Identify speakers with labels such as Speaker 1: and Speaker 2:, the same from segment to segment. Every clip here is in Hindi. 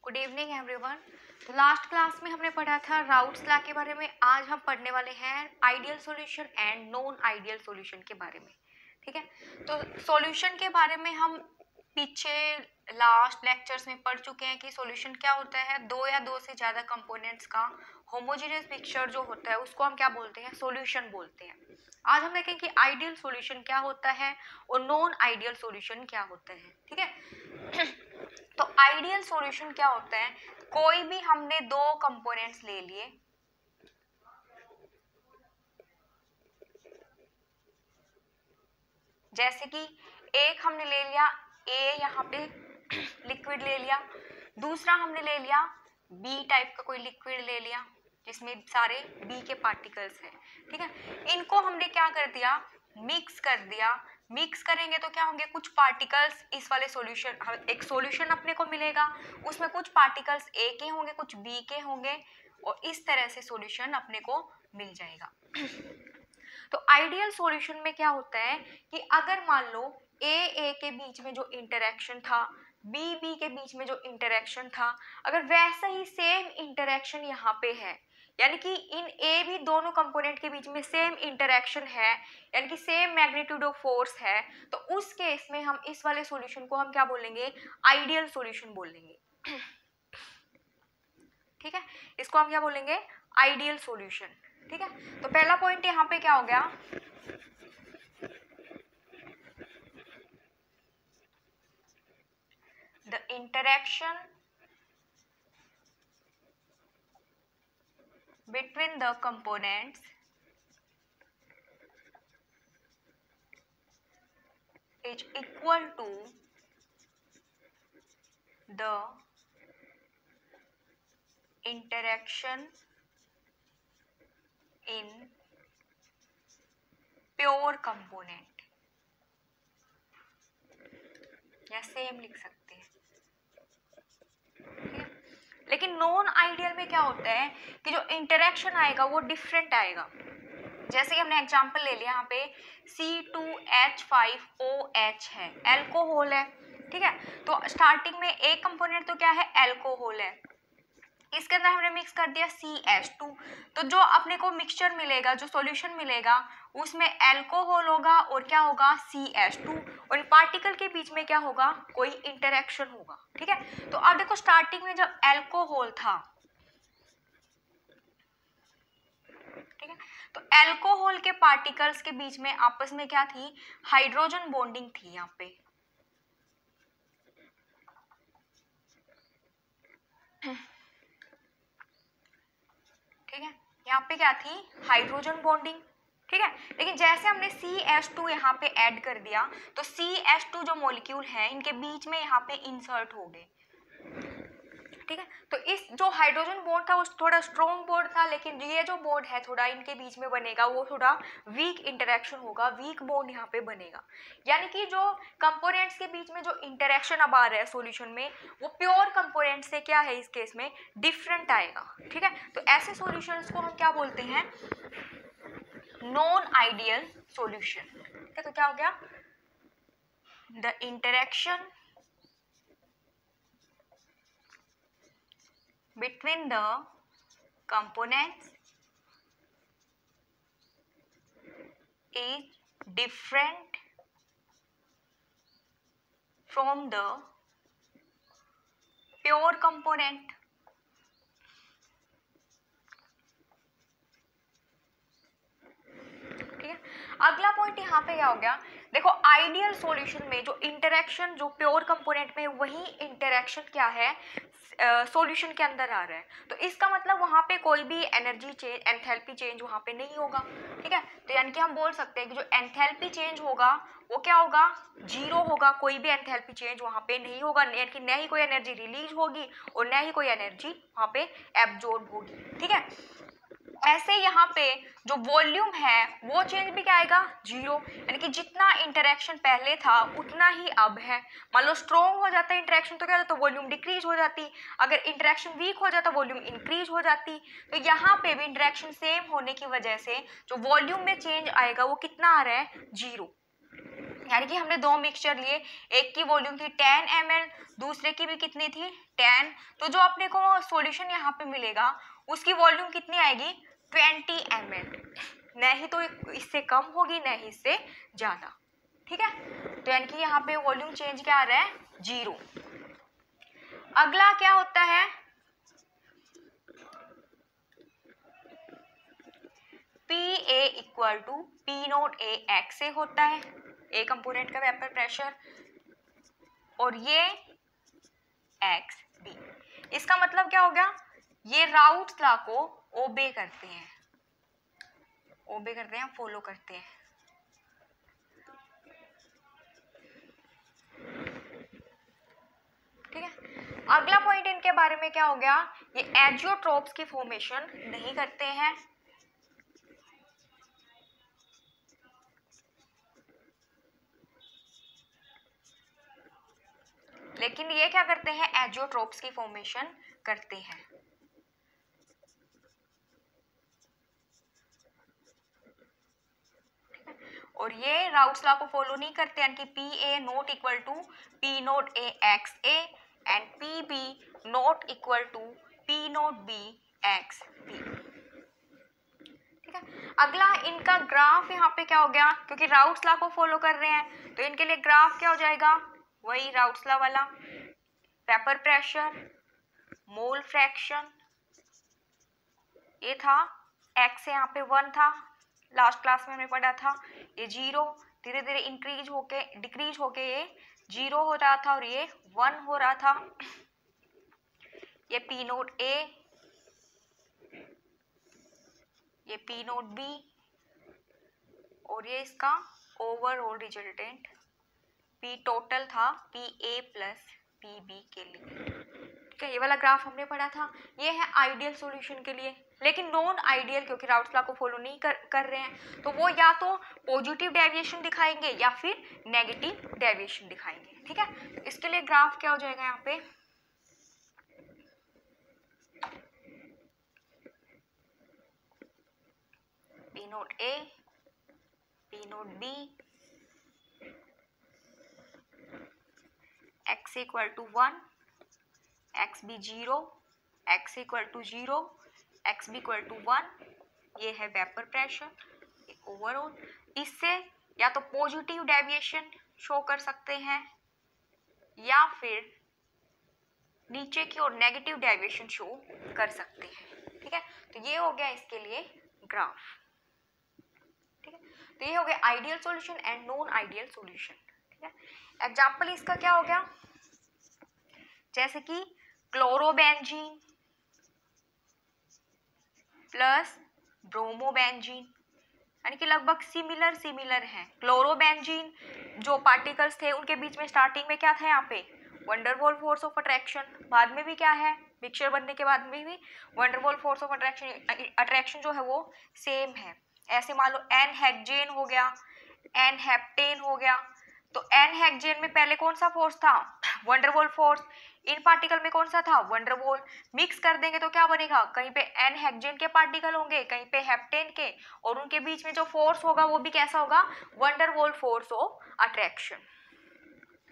Speaker 1: Good evening everyone. तो लास्ट क्लास में हमने पढ़ा था राउट्स लॉ के बारे में। आज हम पढ़ने वाले हैं ideal solution and non ideal solution के बारे में। ठीक है, तो सॉल्यूशन के बारे में हम पीछे लास्ट लेक्चर्स में पढ़ चुके हैं कि सॉल्यूशन क्या होता है। दो या दो से ज़्यादा कंपोनेंट्स का होमोजेनियस मिक्सचर जो होता है उसको हम क्या बोलते हैं, सॉल्यूशन बोलते हैं। आज हम देखें कि आइडियल सॉल्यूशन क्या होता है और नॉन आइडियल सॉल्यूशन क्या होता है। ठीक है, तो आइडियल सॉल्यूशन क्या होता है, कोई भी हमने दो कंपोनेंट्स ले लिए, जैसे कि एक हमने ले लिया ए, यहाँ पे लिक्विड ले लिया, दूसरा हमने ले लिया बी टाइप का कोई लिक्विड ले लिया जिसमें सारे बी के पार्टिकल्स हैं। ठीक है, इनको हमने क्या कर दिया, मिक्स कर दिया। मिक्स करेंगे तो क्या होंगे, कुछ पार्टिकल्स इस वाले सॉल्यूशन, एक सॉल्यूशन अपने को मिलेगा, उसमें कुछ पार्टिकल्स ए के होंगे, कुछ बी के होंगे और इस तरह से सॉल्यूशन अपने को मिल जाएगा। तो आइडियल सॉल्यूशन में क्या होता है कि अगर मान लो ए के बीच में जो इंटरेक्शन था, बी के बीच में जो इंटरेक्शन था, अगर वैसा ही सेम इंटरेक्शन यहाँ पे है, यानी कि इन ए भी दोनों कंपोनेंट के बीच में सेम इंटरेक्शन है, यानी कि सेम मैग्नीट्यूड ऑफ फोर्स है, तो उस केस में हम इस वाले सॉल्यूशन को हम क्या बोलेंगे, आइडियल सॉल्यूशन बोलेंगे। ठीक है, इसको हम क्या बोलेंगे, आइडियल सॉल्यूशन। ठीक है, तो पहला पॉइंट यहाँ पे क्या हो गया, the interaction between the components is equal to the interaction in pure component, या सेम लिख सकते हैं। ठीक है, लेकिन नॉन आइडियल में क्या होता है कि जो इंटरेक्शन आएगा वो डिफरेंट आएगा। जैसे कि हमने एग्जांपल ले लिया, यहाँ पे C2H5OH है, एल्कोहल है। ठीक है, तो स्टार्टिंग में एक कंपोनेंट तो क्या है, एल्कोहल है, इसके अंदर हमने मिक्स कर दिया CH2, तो जो अपने को मिक्सचर मिलेगा, जो सॉल्यूशन मिलेगा उसमें एल्कोहल होगा और क्या होगा, CH2, और पार्टिकल के बीच में क्या होगा, कोई इंटरेक्शन होगा। ठीक है, तो अब देखो स्टार्टिंग में जब एल्कोहल था, ठीक है, तो एल्कोहल के पार्टिकल्स के बीच में आपस में क्या थी, हाइड्रोजन बॉन्डिंग थी यहाँ पे। ठीक है, यहाँ पे क्या थी, हाइड्रोजन बॉन्डिंग। ठीक है, लेकिन जैसे हमने CH2 यहाँ पे ऐड कर दिया तो CH2 जो मॉलिक्यूल है इनके बीच में यहाँ पे इंसर्ट हो गए। ठीक है, तो इस जो हाइड्रोजन बॉन्ड था वो थोड़ा स्ट्रॉन्ग बॉन्ड था, लेकिन ये जो बॉन्ड है थोड़ा इनके बीच में बनेगा वो थोड़ा वीक इंटरेक्शन होगा, वीक बॉन्ड यहाँ पे बनेगा। यानी कि जो कंपोनेंट्स के बीच में जो इंटरेक्शन अब आ रहा है सॉल्यूशन में वो प्योर कंपोनेंट से क्या है, इस केस में डिफरेंट आएगा। ठीक है, तो ऐसे सॉल्यूशंस को हम क्या बोलते हैं, नॉन आइडियल सॉल्यूशन। ठीक है, तो क्या हो गया, the interaction between the components is different from the pure component। ठीक है, अगला पॉइंट यहाँ पे क्या हो गया, देखो आइडियल सॉल्यूशन में जो इंटरेक्शन जो प्योर कंपोनेंट में वही इंटरेक्शन क्या है, सॉल्यूशन के अंदर आ रहा है, तो इसका मतलब वहाँ पे कोई भी एनर्जी चेंज, एंथैल्पी चेंज वहाँ पे नहीं होगा। ठीक है, तो यानी कि हम बोल सकते हैं कि जो एंथैल्पी चेंज होगा वो क्या होगा, जीरो होगा, कोई भी एंथैल्पी चेंज वहाँ पे नहीं होगा, यानी कि न ही कोई एनर्जी रिलीज होगी और न ही कोई एनर्जी वहाँ पे एब्जॉर्ब होगी। ठीक है, ऐसे यहाँ पे जो वॉल्यूम है वो चेंज भी क्या आएगा, जीरो, यानी कि जितना इंटरेक्शन पहले था उतना ही अब है। मान लो स्ट्रॉन्ग हो जाता है इंटरेक्शन तो क्या होता, तो वॉल्यूम डिक्रीज हो जाती, अगर इंटरेक्शन वीक हो जाता वॉल्यूम इंक्रीज हो जाती। तो यहाँ पे भी इंटरेक्शन सेम होने की वजह से जो वॉल्यूम में चेंज आएगा वो कितना आ रहा है, जीरो। यानी कि हमने दो मिक्सचर लिए, एक की वॉल्यूम थी 10 ml, दूसरे की भी कितनी थी 10, तो जो अपने को सॉल्यूशन यहाँ पे मिलेगा उसकी वॉल्यूम कितनी आएगी 20 ml, न ही तो इससे कम होगी न ही इससे ज़्यादा, ठीक है। तो यानी कि यहाँ पे वॉल्यूम चेंज क्या आ रहा है 0। अगला क्या होता है PA equal to P0A x A होता है, ए कंपोनेंट का वेपर प्रेशर, और ये XB। इसका मतलब क्या हो गया, ये राउट्स लॉ को ओबे करते हैं, फॉलो करते हैं। ठीक है, अगला पॉइंट इनके बारे में क्या हो गया, ये एजियोट्रोप्स की फॉर्मेशन नहीं करते हैं, लेकिन ये क्या करते हैं एजियोट्रोप्स की फॉर्मेशन करते हैं। और ये राउट्स लॉ को फॉलो नहीं करते, यानी कि PA not equal to P0A XA and PB not equal to P0B XB। ठीक है, अगला इनका ग्राफ यहाँ पे क्या हो गया, क्योंकि राउट्स लॉ को फॉलो कर रहे हैं तो इनके लिए ग्राफ क्या हो जाएगा, वही राउट्स लॉ वाला, वेपर प्रेशर, मोल फ्रैक्शन, ये था x यहाँ पे 1 था, लास्ट क्लास में हमने पढ़ा था, ये 0 धीरे धीरे इंक्रीज होके डिक्रीज होके ये 0 हो रहा था और ये 1 हो रहा था। ये P0A, ये P0B, और ये इसका ओवरऑल रिजल्टेंट P टोटल था PA प्लस PB के लिए। ठीक है, ये वाला ग्राफ हमने पढ़ा था, ये है आइडियल सॉल्यूशन के लिए। लेकिन नॉन आइडियल, क्योंकि राउट्स लॉ को फॉलो नहीं कर रहे हैं, तो वो या तो पॉजिटिव डेविएशन दिखाएंगे या फिर नेगेटिव डेविएशन दिखाएंगे। ठीक है, तो इसके लिए ग्राफ क्या हो जाएगा यहाँ पे, P0A, P0B, x equal to 1, XB 0, x equal to 0, XB equal to 1, ये है वेपर प्रेशर ओवरऑल। इससे या तो पॉजिटिव डेविएशन शो कर सकते हैं या फिर नीचे की ओर नेगेटिव डेविएशन शो कर सकते हैं। ठीक है, तो ये हो गया इसके लिए ग्राफ। ठीक है, तो ये हो गया ideal solution and non ideal solution. ठीक है, एग्जांपल इसका क्या हो गया, जैसे कि क्लोरोबेंजीन प्लस ब्रोमोबेंजीन, यानी कि लगभग सिमिलर हैं। क्लोरोबेंजीन जो पार्टिकल्स थे उनके बीच में स्टार्टिंग में क्या था, यहाँ पे वंडरवॉल फोर्स ऑफ अट्रैक्शन, बाद में भी क्या है, मिक्सचर बनने के बाद में भी वंडरवॉल फोर्स ऑफ अट्रैक्शन जो है वो सेम है। ऐसे मान लो एन हेक्जेन हो गया, एन हेप्टेन हो गया, तो एन हेक्जेन में पहले कौन सा फोर्स था, वंडरवॉल फोर्स, इन पार्टिकल में कौन सा था, वंडरवॉल। मिक्स कर देंगे तो क्या बनेगा, कहीं पे एन हेक्जेन के पार्टिकल होंगे, कहीं पे हेप्टेन के, और उनके बीच में जो फोर्स होगा वो भी कैसा होगा, वंडरवॉल फोर्स ऑफ अट्रैक्शन।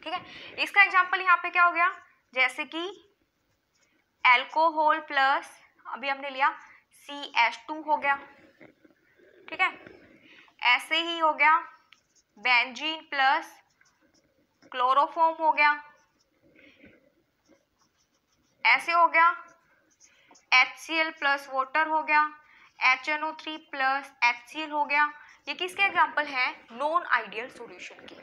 Speaker 1: ठीक है, इसका एग्जांपल यहाँ पे क्या हो गया, जैसे कि एल्कोहल प्लस अभी हमने लिया CH2 हो गया। ठीक है, ऐसे ही हो गया बेंजीन प्लस क्लोरोफॉर्म हो गया, ऐसे हो गया HCl प्लस वाटर हो गया, HNO3 प्लस HCl हो गया। ये किसके एग्जांपल है, नॉन आइडियल सॉल्यूशन के।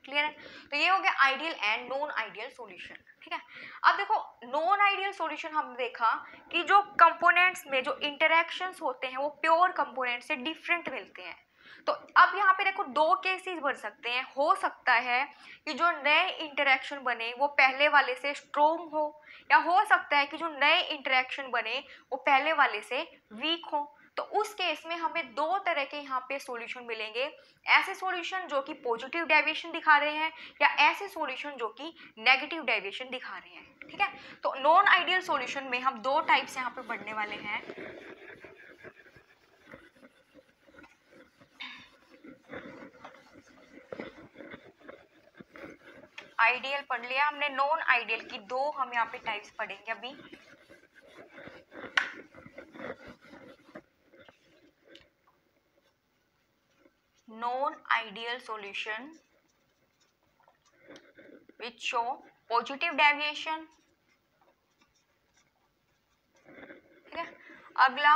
Speaker 1: क्लियर है, तो ये हो गया ideal and non ideal solution. ठीक है, अब देखो नॉन आइडियल सॉल्यूशन हमने देखा कि जो कंपोनेंट्स में जो इंटरेक्शंस होते हैं वो प्योर कंपोनेंट से डिफरेंट मिलते हैं। तो अब यहाँ पे देखो दो केसेस बन सकते हैं, हो सकता है कि जो नए इंटरेक्शन बने वो पहले वाले से स्ट्रोंग हो, या हो सकता है कि जो नए इंटरेक्शन बने वो पहले वाले से वीक हो। तो उस केस में हमें दो तरह के यहाँ पे सॉल्यूशन मिलेंगे, ऐसे सॉल्यूशन जो कि पॉजिटिव डेविएशन दिखा रहे हैं या ऐसे सॉल्यूशन जो कि नेगेटिव डेविएशन दिखा रहे हैं। ठीक है, तो नॉन आइडियल सॉल्यूशन में हम दो टाइप्स यहाँ पे पढ़ने वाले हैं। आइडियल पढ़ लिया हमने, नॉन आइडियल की दो हम यहाँ पे टाइप्स पढ़ेंगे अभी। Non ideal solution which show positive deviation, ठीक है। अगला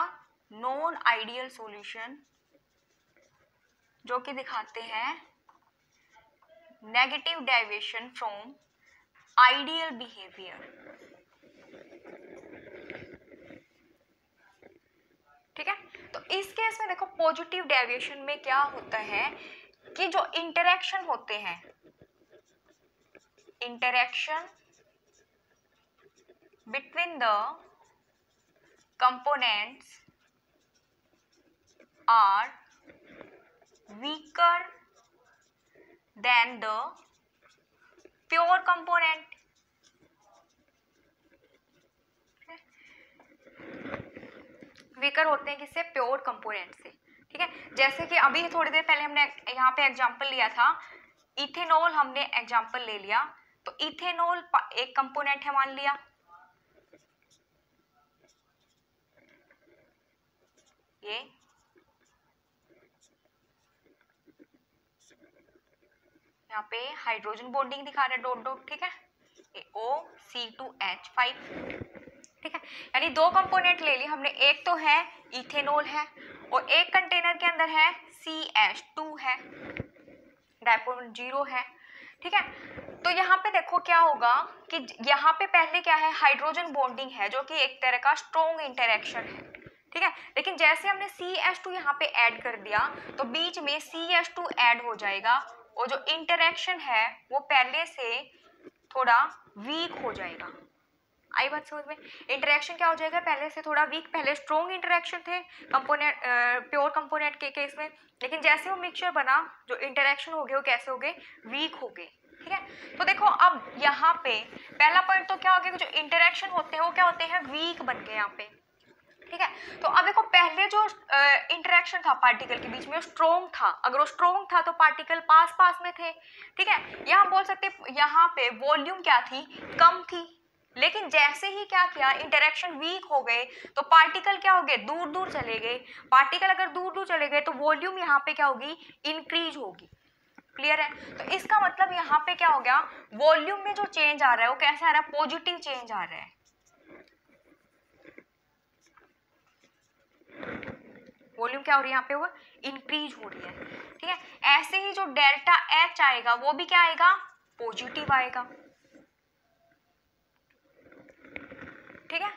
Speaker 1: नॉन आइडियल सॉल्यूशन जो कि दिखाते हैं negative deviation from ideal behaviour, ठीक है। तो इस केस में देखो पॉजिटिव डेविएशन में क्या होता है कि जो इंटरेक्शन होते हैं, interaction between the components are weaker than the pure component, weaker होते हैं किससे, प्योर कंपोनेंट से, ठीक है। जैसे कि अभी थोड़ी देर पहले हमने यहाँ पे एग्जांपल लिया था, इथेनॉल हमने एग्जांपल ले लिया, तो इथेनॉल एक कंपोनेंट है मान लिया, ये यहाँ पे हाइड्रोजन बॉन्डिंग दिखा रहा है डॉट डॉट, ठीक है, OC2H5, ठीक है। यानी दो कंपोनेंट ले लिए हमने, एक तो है इथेनॉल है और एक कंटेनर के अंदर है CH2 है, डायपोल 0 है, ठीक है। तो यहाँ पे देखो क्या होगा कि यहाँ पे पहले क्या है, हाइड्रोजन बॉन्डिंग है जो कि एक तरह का स्ट्रॉन्ग इंटरेक्शन है, ठीक है। लेकिन जैसे हमने CH2 यहाँ पे ऐड कर दिया तो बीच में CH2 ऐड हो जाएगा और जो इंटरेक्शन है वो पहले से थोड़ा वीक हो जाएगा। आई बात समझ में? इंटरेक्शन क्या हो जाएगा, पहले से थोड़ा वीक, पहले स्ट्रॉन्ग इंटरेक्शन थे कंपोनेंट प्योर कंपोनेंट के केस में, लेकिन जैसे वो मिक्सचर बना जो इंटरेक्शन हो गए वो कैसे हो गए, वीक हो गए, ठीक है। तो देखो अब यहाँ पे पहला पॉइंट तो क्या हो गया, जो इंटरेक्शन होते हैं वो क्या होते हैं, वीक बन गए यहाँ पे, ठीक है। तो अब देखो पहले जो इंटरेक्शन था पार्टिकल के बीच में स्ट्रॉन्ग था, अगर वो स्ट्रॉन्ग था तो पार्टिकल पास पास में थे, ठीक है। यहाँ बोल सकते यहाँ पे वॉल्यूम क्या थी, कम थी, लेकिन जैसे ही क्या किया, इंटरेक्शन वीक हो गए तो पार्टिकल क्या हो गए, दूर दूर चले गए। पार्टिकल अगर दूर दूर चले गए तो वॉल्यूम यहाँ पे क्या होगी, इंक्रीज होगी, क्लियर है। तो इसका मतलब यहाँ पे क्या हो गया, वॉल्यूम में जो चेंज आ रहा है वो कैसे आ रहा है, पॉजिटिव चेंज आ रहा है, वॉल्यूम क्या हो रही है यहाँ पे, वो इंक्रीज हो रही है, ठीक है। ऐसे ही जो डेल्टा H आएगा वो भी क्या आएगा, पॉजिटिव आएगा, ठीक है,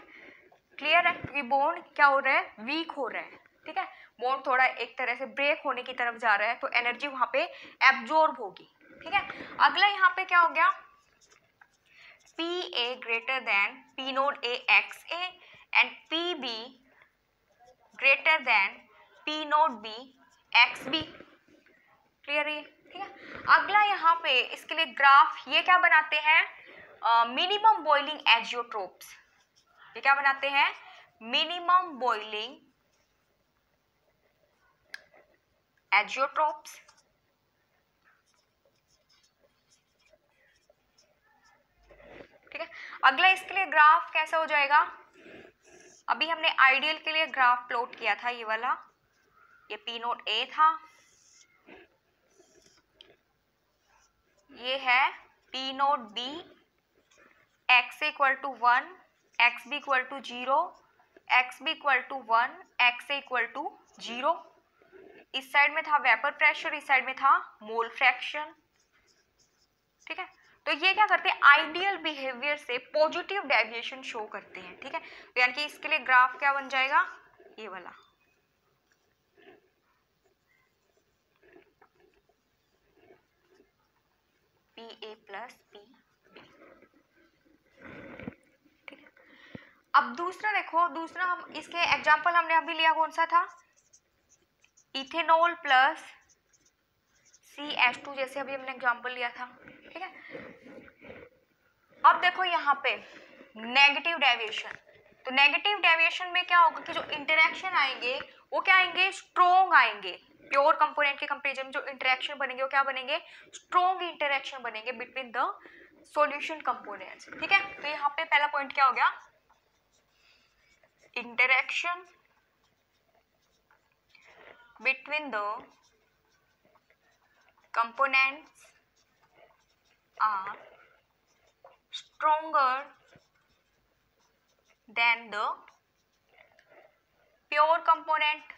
Speaker 1: क्लियर है। क्योंकि बॉन्ड क्या हो रहा है, वीक हो रहा है, ठीक है, बॉन्ड थोड़ा एक तरह से ब्रेक होने की तरफ जा रहा है, तो एनर्जी वहां पे एब्जॉर्ब होगी, ठीक है। अगला यहाँ पे क्या हो गया, PA greater than P0A XA and PB greater than P0B XB, clear है, ठीक है। अगला यहाँ पे इसके लिए ग्राफ ये क्या बनाते हैं, मिनिमम बॉइलिंग एजियोट्रोप्स, ये क्या बनाते हैं, मिनिमम बॉइलिंग एजियोट्रोप्स, ठीक है। अगला इसके लिए ग्राफ कैसा हो जाएगा, अभी हमने आइडियल के लिए ग्राफ प्लॉट किया था, ये वाला, ये P0A था, ये है P0B, x equal to 1, xb equal to 0, xb equal to 1, xa equal to 0। इस साइड में था वेपर प्रेशर, इस साइड में था मोल फ्रैक्शन, ठीक है। तो ये क्या करते हैं, आइडियल बिहेवियर से पॉजिटिव डेविएशन शो करते हैं, ठीक है। तो यानी कि इसके लिए ग्राफ क्या बन जाएगा, ये वाला, PA प्लस PB, ठीक है। अब दूसरा देखो, दूसरा हम इसके एग्जाम्पल हमने अभी लिया, कौन सा था, इथेनॉल प्लस CH2, जैसे अभी हमने एग्जाम्पल लिया था, ठीक है। अब देखो यहाँ पे नेगेटिव डेविएशन, तो नेगेटिव डेविएशन में क्या होगा कि जो इंटरेक्शन आएंगे वो क्या आएंगे, स्ट्रॉन्ग आएंगे, प्योर कंपोनेंट के कंपेरिजन में जो इंटरेक्शन बनेंगे वो क्या बनेंगे, स्ट्रॉन्ग इंटरेक्शन बनेंगे बिटवीन द सॉल्यूशन कंपोनेंट्स। ठीक है, तो यहाँ पे पहला पॉइंट क्या हो गया, interaction between the components are stronger than the pure component।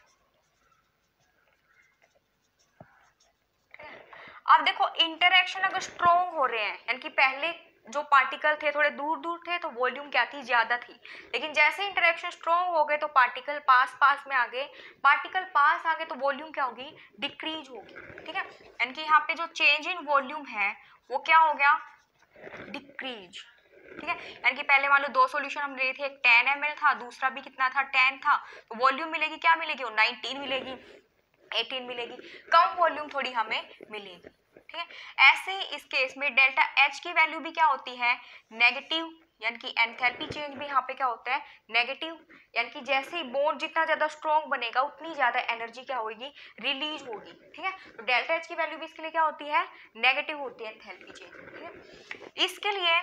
Speaker 1: अब देखो इंटरेक्शन अगर स्ट्रॉन्ग हो रहे हैं, यानी कि पहले जो पार्टिकल थे थोड़े दूर दूर थे तो वॉल्यूम क्या थी, ज्यादा थी, लेकिन जैसे इंटरेक्शन स्ट्रॉन्ग हो गए तो पार्टिकल पास पास में आ गए, पार्टिकल पास आ गए तो वॉल्यूम क्या होगी, डिक्रीज होगी। ठीक है, यानी कि यहाँ पे जो चेंज इन वॉल्यूम है वो क्या हो गया, डिक्रीज। ठीक है, यानी कि पहले मान लो दो सॉल्यूशन हम ले रहे थे, एक 10 ml था, दूसरा भी कितना था, 10 था, तो वॉल्यूम मिलेगी क्या मिलेगी, वो 19 मिलेगी, 18 मिलेगी, कम वॉल्यूम थोड़ी हमें मिलेगी। ठीक है, ऐसे ही इस केस में डेल्टा एच की वैल्यू भी क्या होती है, नेगेटिव, यानी कि एंथैल्पी चेंज भी यहाँ पे क्या होता है, नेगेटिव, यानी कि जैसे ही बॉन्ड जितना ज्यादा स्ट्रॉन्ग बनेगा उतनी ज्यादा एनर्जी क्या होगी, रिलीज होगी। ठीक है, तो डेल्टा एच की वैल्यू भी इसके लिए क्या होती है, नेगेटिव होती है एंथैल्पी चेंज। ठीक है, इसके लिए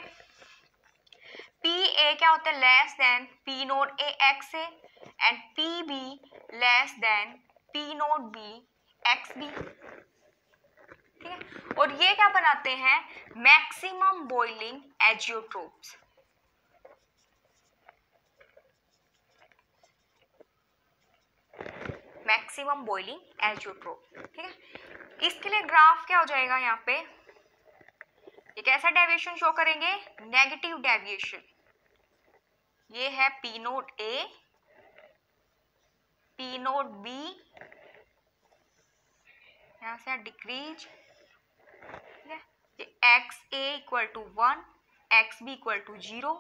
Speaker 1: पी ए क्या होता है, less than P naught A X A and P B less than P naught B X B. ठीक है, और ये क्या बनाते हैं, maximum boiling azeotropes. Maximum boiling azeotrope. ठीक है, इसके लिए ग्राफ क्या हो जाएगा, यहाँ पे ये कैसा डेविएशन शो करेंगे, नेगेटिव डेविएशन। ये है P naught A, P naught B, यहाँ से डिक्रीज। ठीक है, ये X A equal to 1, X B equal to 0,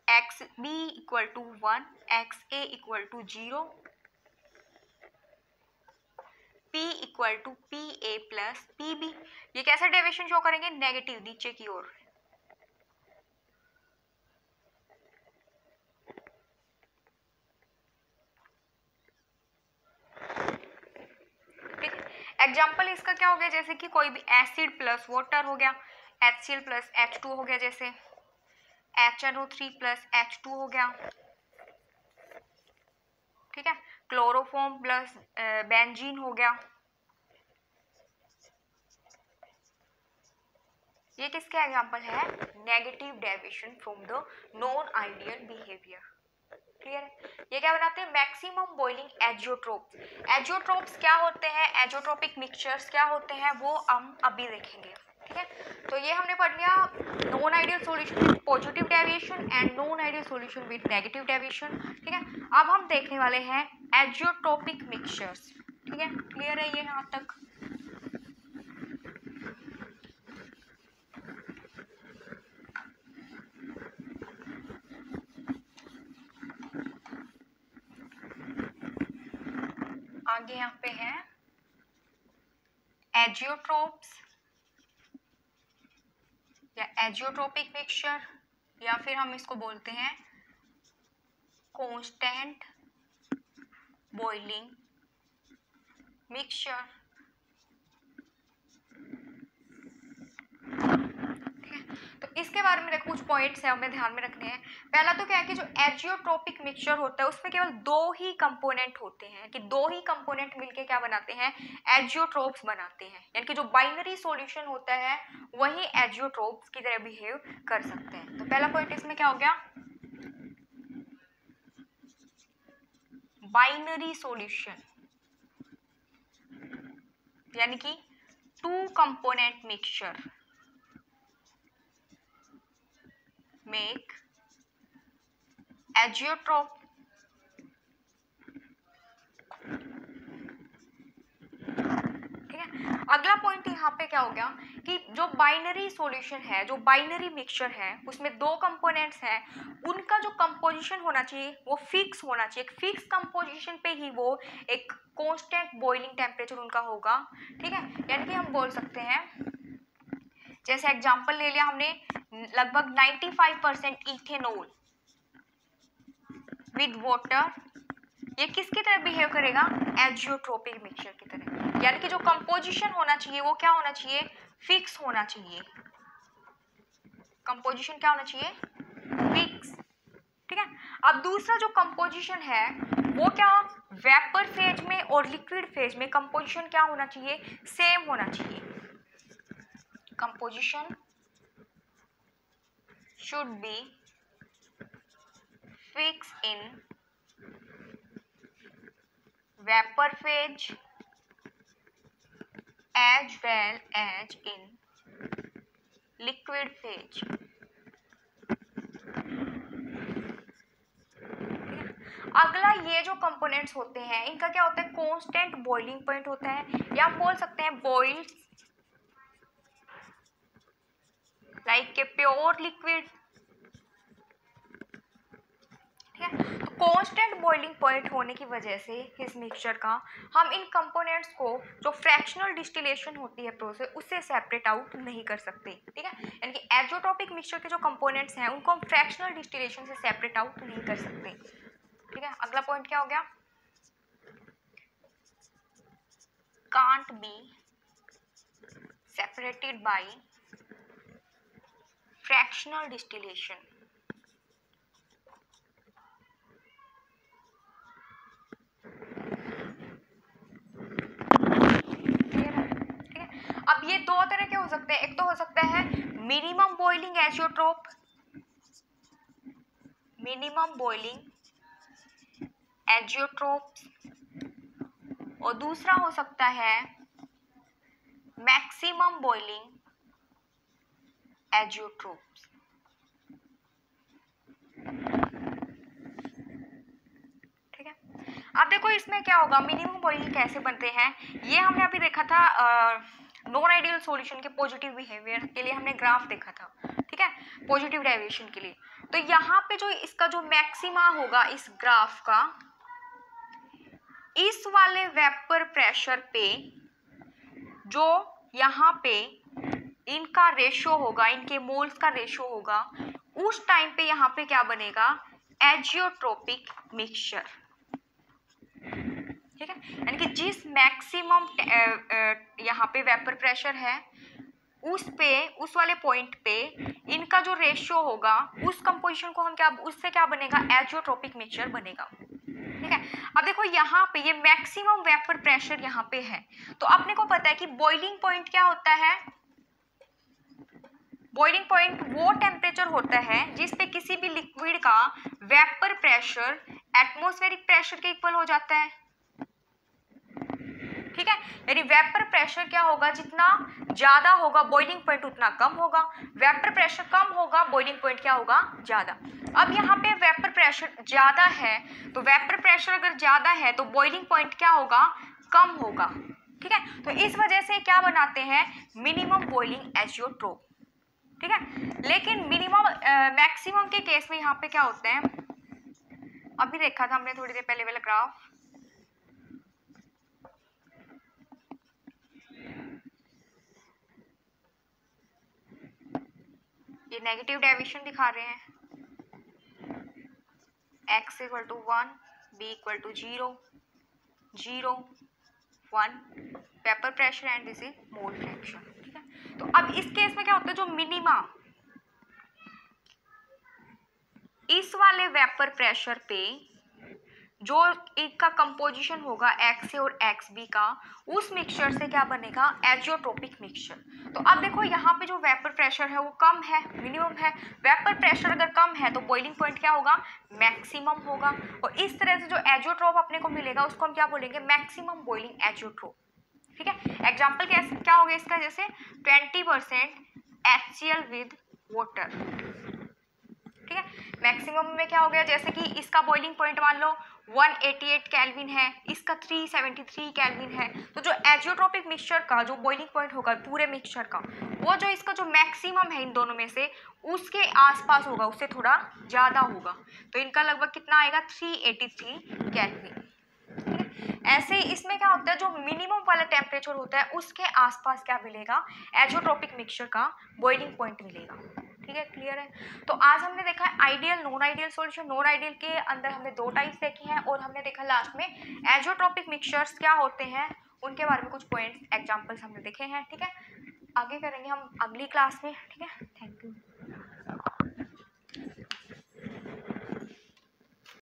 Speaker 1: X B equal to 1, X A equal to 0, P equal to P A plus P B. ये कैसा डेविएशन शो करेंगे, नेगेटिव, नीचे की ओर। एग्जाम्पल इसका क्या हो गया, जैसे कि कोई भी एसिड प्लस वाटर हो गया, HCl प्लस H2 हो गया, जैसे HNO3 प्लस H2 हो गया। ठीक है, क्लोरोफॉर्म प्लस बेंजीन हो गया। ये किसके एग्जाम्पल है, negative deviation from the non ideal behaviour. Clear है, ये क्या बनाते हैं, मैक्सिमम बॉइलिंग एजियोट्रोप्स। एजियोट्रोप्स क्या होते हैं, एजियोट्रोपिक मिक्सचर्स क्या होते हैं, वो हम अभी देखेंगे। ठीक है, तो ये हमने पढ़ लिया non ideal solution with positive deviation and non ideal solution with negative deviation. ठीक है, अब हम देखने वाले हैं एजियोट्रोपिक मिक्सचर्स। ठीक है, क्लियर है ये यहाँ तक। आगे यहाँ पे है एजियोट्रोप्स या एजियोट्रोपिक मिक्सचर, या फिर हम इसको बोलते हैं कांस्टेंट बॉइलिंग मिक्सचर। तो इसके बारे में देखो कुछ पॉइंट्स हैं हमें ध्यान में रखने हैं। पहला तो क्या है कि जो एजियोट्रोपिक मिक्सचर होता है उसमें केवल दो ही कंपोनेंट होते हैं, कि दो ही कंपोनेंट मिलके क्या बनाते हैं, एजियोट्रोप्स बनाते हैं, यानी कि जो बाइनरी सॉल्यूशन होता है वही एजियोट्रोप्स की तरह बिहेव कर सकते हैं। तो पहला पॉइंट इसमें क्या हो गया, बाइनरी सॉल्यूशन, यानी कि two component mixture make azeotrope. ठीक है, अगला पॉइंट यहाँ पे क्या हो गया कि जो बाइनरी सॉल्यूशन है, जो बाइनरी मिक्सचर है, उसमें दो कंपोनेंट्स हैं, उनका जो कंपोजिशन होना चाहिए वो फिक्स होना चाहिए। एक फिक्स कंपोजिशन पे ही वो एक कांस्टेंट बॉइलिंग टेम्परेचर उनका होगा। ठीक है, यानी कि हम बोल सकते हैं, जैसे एग्जांपल ले लिया हमने, लगभग 95% इथेनॉल विद वाटर, ये किसकी तरह बिहेव करेगा, एजियोट्रोपिक मिक्सचर की तरह। यानी कि जो कंपोजिशन होना चाहिए वो क्या होना चाहिए, फिक्स होना चाहिए। कंपोजिशन क्या होना चाहिए, फिक्स। ठीक है, अब दूसरा जो कंपोजिशन है वो क्या, वेपर फेज में और लिक्विड फेज में कंपोजिशन क्या होना चाहिए, सेम होना चाहिए। Composition should be fix in vapor phase as well as in liquid phase। अगला ये जो कंपोनेंट्स होते हैं इनका क्या होता है, कांस्टेंट बॉइलिंग पॉइंट होता है, या आप बोल सकते हैं boil like a pure liquid. ठीक है, तो कांस्टेंट बॉइलिंग पॉइंट होने की वजह से इस मिक्सचर का हम इन कंपोनेंट्स को जो फ्रैक्शनल डिस्टिलेशन होती है प्रोसेस उससे सेपरेट आउट नहीं कर सकते। ठीक है, यानी कि एजोट्रोपिक मिक्सचर के जो कंपोनेंट्स हैं उनको हम फ्रैक्शनल डिस्टिलेशन से सेपरेट आउट नहीं कर सकते। ठीक है, अगला पॉइंट क्या हो गया, can't be separated by fractional distillation. अब ये दो तरह के हो सकते हैं, एक तो हो सकता है minimum boiling azeotrope, minimum boiling azeotrope, और दूसरा हो सकता है मैक्सिमम बॉइलिंग एजियोट्रोप। ठीक है, अब देखो इसमें क्या होगा, मिनिमम बॉइलिंग कैसे बनते हैं ये हमने अभी देखा था नॉन आइडियल सॉल्यूशन के पॉजिटिव बिहेवियर के लिए हमने ग्राफ देखा था। ठीक है, पॉजिटिव डेविएशन के लिए। तो यहाँ पे जो इसका जो मैक्सिमा होगा इस ग्राफ का, इस वाले वेपर प्रेशर पे जो यहाँ पे इनका रेशियो होगा, इनके मोल्स का रेशियो होगा, उस टाइम पे यहाँ पे क्या बनेगा, एजियोट्रोपिक मिक्सचर। ठीक है, यानी कि जिस मैक्सिमम यहाँ पे वेपर प्रेशर है उस वाले पॉइंट पे इनका जो रेशियो होगा उस कंपोजिशन को हम क्या, उससे क्या बनेगा, एजियोट्रोपिक मिक्सचर बनेगा। ठीक है, अब देखो यहाँ पे ये मैक्सिमम वेपर प्रेशर यहाँ पे है, तो अपने को पता है कि बॉइलिंग पॉइंट क्या होता है, बॉइलिंग पॉइंट वो टेम्परेचर होता है जिस पे किसी भी लिक्विड का वेपर प्रेशर एटमॉस्फेरिक प्रेशर के इक्वल हो जाता है। ठीक है, यानी वेपर प्रेशर क्या होगा, जितना ज्यादा होगा बॉइलिंग पॉइंट उतना कम होगा, वेपर प्रेशर कम होगा बॉइलिंग पॉइंट क्या होगा, ज्यादा। अब यहाँ पे वेपर प्रेशर ज्यादा है, तो वेपर प्रेशर अगर ज्यादा है तो बॉइलिंग पॉइंट क्या होगा, कम होगा। ठीक है, तो इस वजह से क्या बनाते हैं, मिनिमम बॉइलिंग एजियोट्रोप। ठीक है, लेकिन मिनिमम मैक्सिमम के केस में यहाँ पे क्या होते हैं, अभी देखा था हमने थोड़ी देर पहले वाला ग्राफ, ये नेगेटिव डेविएशन दिखा रहे हैं, x equal to 1, b equal to 0, 0, 1 vapour pressure and this is mole fraction. ठीक है, तो अब इस केस में क्या होता है, जो मिनिमा इस वाले वेपर प्रेशर पे जो इसका कंपोजिशन होगा एक्स ए और एक्स बी का, उस मिक्सचर से क्या बनेगा, एजियोट्रोपिक मिक्सचर। तो अब देखो यहाँ पे जो वेपर प्रेशर है वो कम है, मिनिमम है, वेपर प्रेशर अगर कम है तो बॉइलिंग पॉइंट क्या होगा, मैक्सिमम होगा, और इस तरह से जो एजियोट्रोप अपने को मिलेगा उसको हम क्या बोलेंगे, मैक्सिमम बॉइलिंग एजियोट्रोप। ठीक है, एग्जाम्पल कैसे क्या होगा इसका, जैसे 20% HCl विद वाटर। ठीक है, मैक्सिमम में क्या हो गया, जैसे कि इसका बॉइलिंग पॉइंट मान लो 188 केल्विन है, इसका 373 केल्विन है, तो जो एजियोट्रोपिक मिक्सचर का जो बॉइलिंग पॉइंट होगा पूरे मिक्सचर का, वो जो इसका जो मैक्सिमम है इन दोनों में से उसके आसपास होगा, उससे थोड़ा ज़्यादा होगा, तो इनका लगभग कितना आएगा, 383 केल्विन। ऐसे इसमें क्या होता है, जो मिनिमम वाला टेम्परेचर होता है उसके आसपास क्या मिलेगा, एजियोट्रोपिक मिक्सचर का बॉइलिंग पॉइंट मिलेगा। ठीक है, क्लियर है। तो आज हमने देखा है ideal non ideal solution. Non ideal के अंदर हमने दो टाइप्स देखी हैं, और हमने देखा लास्ट में एजियोट्रोपिक मिक्सचर्स क्या होते हैं उनके बारे में कुछ पॉइंट्स एग्जाम्पल्स हमने देखे हैं, ठीक है। आगे करेंगे हम अगली क्लास में, ठीक है। Thank you.